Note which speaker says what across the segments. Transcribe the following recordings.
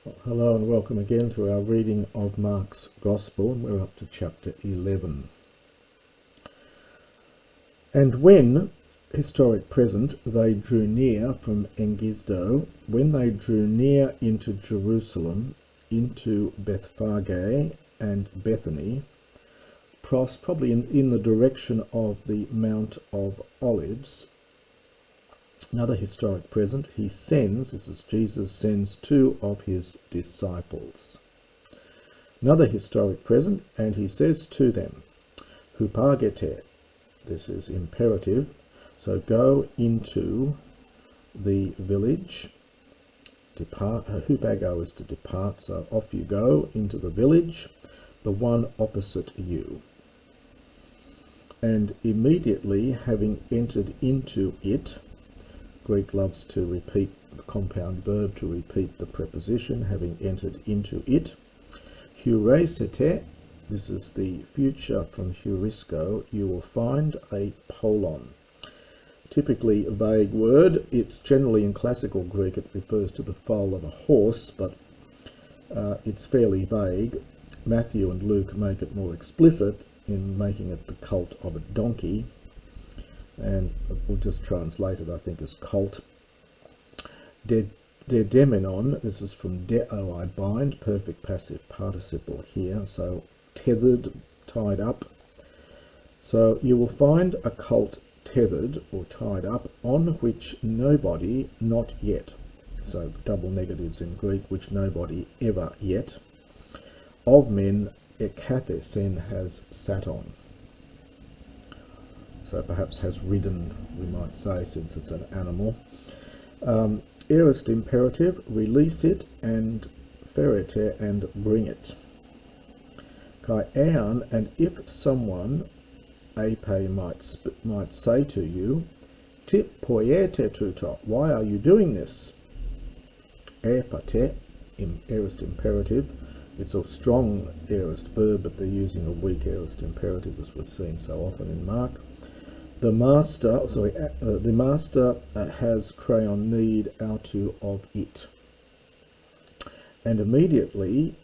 Speaker 1: Well, hello and welcome again to our reading of Mark's Gospel, and we're up to chapter 11. And when, historic present, they drew near from Engisdo, when they drew near into Jerusalem, into Bethphage and Bethany, probably in the direction of the Mount of Olives, another historic present, he sends, this is Jesus sends two of his disciples. Another historic present, and he says to them, Hupagete, this is imperative, so go into the village, depart, hupago is to depart, so off you go into the village, the one opposite you. And immediately having entered into it, Greek loves to repeat the compound verb to repeat the preposition, having entered into it. Heuresete, this is the future from heurisco, you will find a polon. Typically a vague word. It's generally in classical Greek, it refers to the foal of a horse, but it's fairly vague. Matthew and Luke make it more explicit in making it the colt of a donkey, and we'll just translate it, I think, as colt. Dedemenon, this is from deo, I bind, perfect passive participle here, so tethered, tied up. So you will find a colt tethered or tied up, on which nobody, not yet, so double negatives in Greek, which nobody ever yet, of men ekathesen has sat on. So perhaps has ridden, we might say, since it's an animal. Aorist imperative, release it, and ferete, and bring it. Kai ean, and if someone, ape might say to you, tip poiete tuta, why are you doing this? Epate, aorist imperative, it's a strong aorist verb, but they're using a weak aorist imperative, as we've seen so often in Mark. The master has crayon need autu of it. And immediately,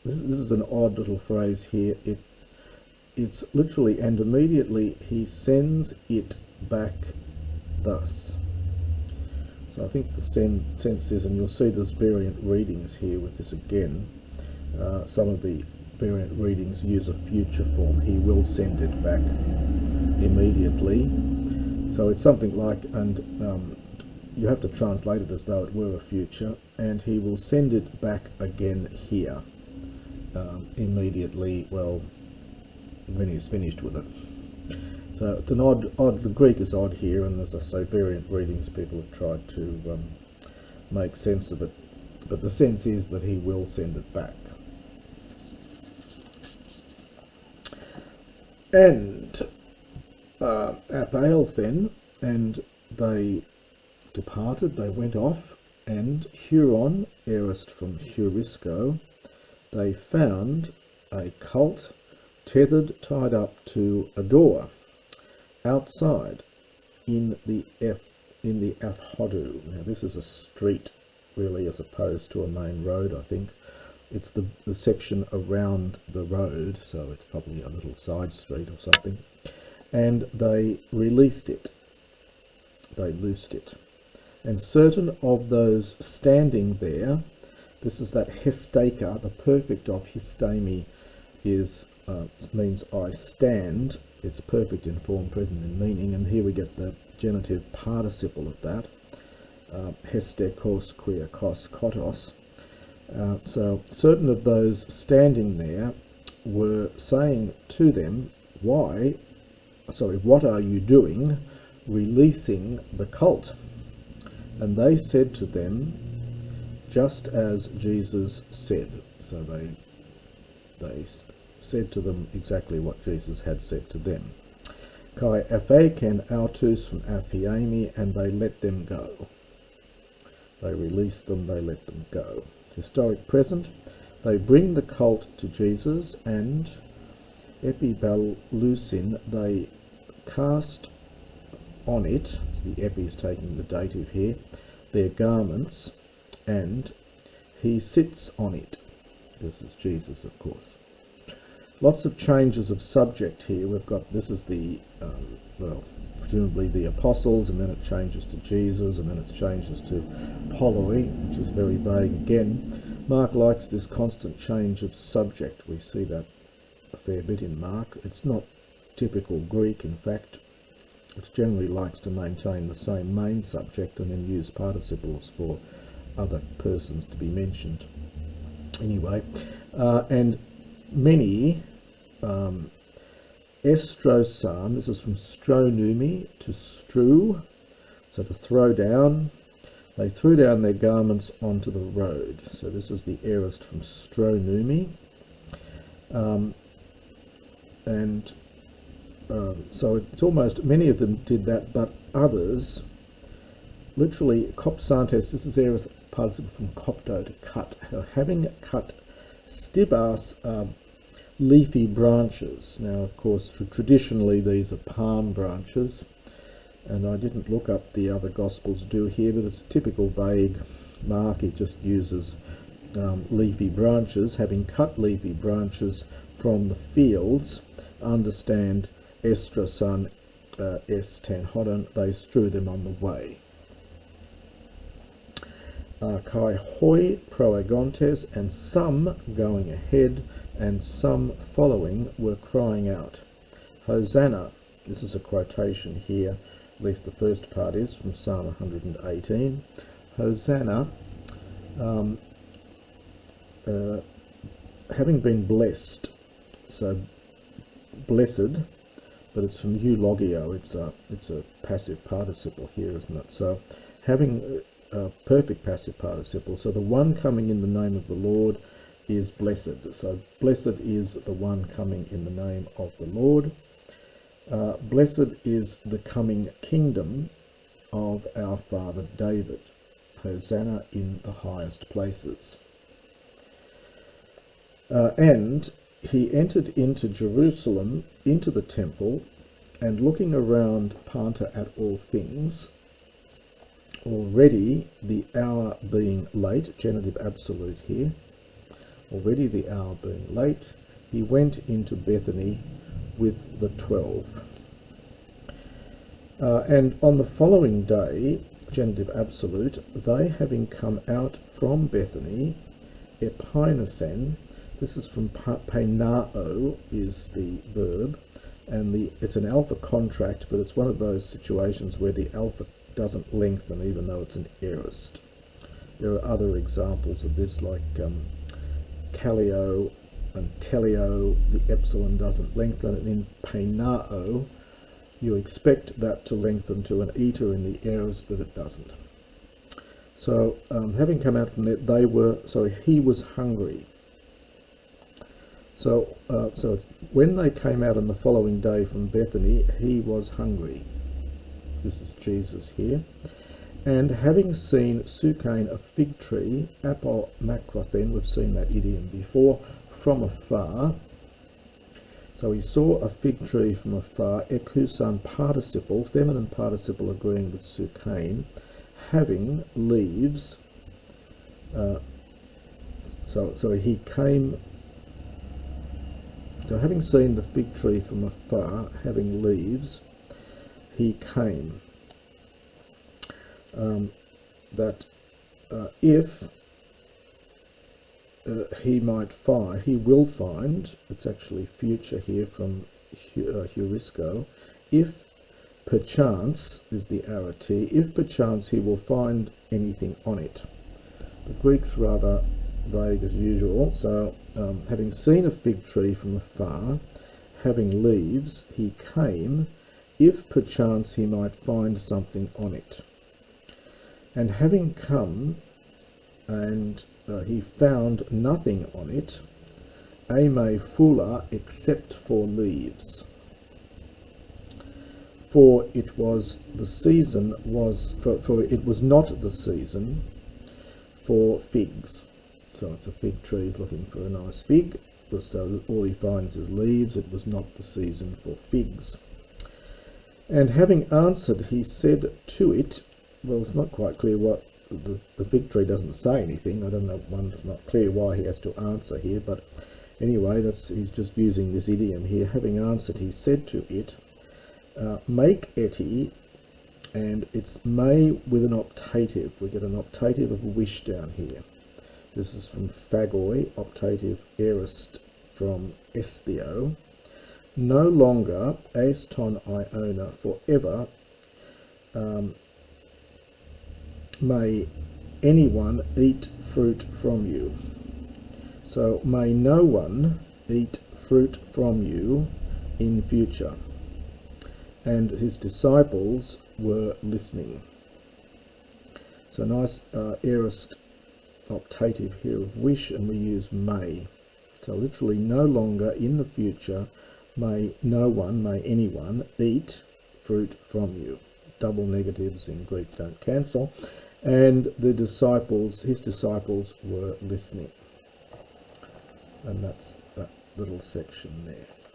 Speaker 1: this is an odd little phrase here, it's literally, and immediately he sends it back thus. So I think the sense is, and you'll see there's variant readings here with this again, some of the variant readings use a future form, he will send it back immediately. So it's something like, and you have to translate it as though it were a future, and he will send it back again here immediately, well, when he's finished with it. So it's an odd, the Greek is odd here, and as I say, variant readings, people have tried to make sense of it, but the sense is that he will send it back. And apaelthen, and they departed, they went off, and Huron, aorist from heurisco, they found a colt tethered, tied up to a door outside in the Aphodu. Now this is a street really, as opposed to a main road, I think. It's the section around the road, so it's probably a little side street or something. And they released it. They loosed it. And certain of those standing there, this is that hesteka, the perfect of histemi is means I stand. It's perfect in form, present in meaning, and here we get the genitive participle of that. Hestekos, kriakos, kotos. So certain of those standing there were saying to them, what are you doing, releasing the colt? And they said to them, just as Jesus said. So they said to them exactly what Jesus had said to them. Kai aphaken autus from aphiemi, and they let them go. They released them, they let them go. Historic present, they bring the colt to Jesus, and epibalusin, they cast on it, so the epi is taking the dative here, their garments, and he sits on it. This is Jesus, of course. Lots of changes of subject here. We've got, this is the, presumably the apostles, and then it changes to Jesus, and then it changes to Poloi, which is very vague again. Mark likes this constant change of subject. We see that a fair bit in Mark. It's not typical Greek, in fact. It generally likes to maintain the same main subject and then use participles for other persons to be mentioned. Anyway, and many estrosan, this is from stronumi, to strew, so to throw down. They threw down their garments onto the road. So this is the aorist from stronumi. So it's almost, many of them did that, but others, literally, kopsantes, this is aorist participle from kopto, to cut. Having cut stibas, leafy branches. Now, of course, traditionally these are palm branches, and I didn't look up the other Gospels do here, but it's a typical vague Mark. He just uses leafy branches. Having cut leafy branches from the fields, understand estrosan, ten hodon, they strew them on the way. Kai hoi proagontes, and some going ahead and some following were crying out, Hosanna. This is a quotation here, at least the first part is, from Psalm 118. Hosanna, having been blessed, so blessed, but it's from eulogio, it's a passive participle here, isn't it? So having a perfect passive participle, so the one coming in the name of the Lord is blessed. So blessed is the one coming in the name of the Lord. Blessed is the coming kingdom of our father David. Hosanna in the highest places. And he entered into Jerusalem, into the temple, and looking around Panta at all things, already the hour being late, genitive absolute here, already the hour being late, he went into Bethany with the 12. And on the following day, genitive absolute, they having come out from Bethany, epinesen, this is from penao, is the verb, and it's an alpha contract, but it's one of those situations where the alpha doesn't lengthen even though it's an aorist. There are other examples of this, like Calio and Telio, the epsilon doesn't lengthen, and in penao you expect that to lengthen to an eta in the aorist, but it doesn't. So having come out from there, he was hungry. So it's, when they came out on the following day from Bethany, he was hungry. This is Jesus here. And having seen Sukain, a fig tree, apomacrothen, we've seen that idiom before, from afar. So he saw a fig tree from afar, ekusan participle, feminine participle agreeing with Sukain, having leaves. So he came. So having seen the fig tree from afar, having leaves, he came. If he might find, he will find, it's actually future here from Heurisco, if perchance, is the arity, if perchance he will find anything on it. The Greek's rather vague as usual, so having seen a fig tree from afar, having leaves, he came, if perchance he might find something on it. And having come, and he found nothing on it, ame fula, except for leaves. For it was the season, for it was not the season for figs. So it's a fig tree, he's looking for a nice fig, so all he finds is leaves. It was not the season for figs. And having answered, he said to it, well, it's not quite clear what the victory doesn't say anything. I don't know, one's not clear why he has to answer here, but anyway, he's just using this idiom here. Having answered, he said to it, make eti, and it's may with an optative. We get an optative of wish down here. This is from phagoi, optative aorist from esthio. No longer, as ton iona, forever, may anyone eat fruit from you. So may no one eat fruit from you in future. And his disciples were listening. So nice aorist optative here of wish, and we use may. So literally, no longer in the future may no one, may anyone eat fruit from you. Double negatives in Greek don't cancel. And the disciples, his disciples, were listening. And that's that little section there.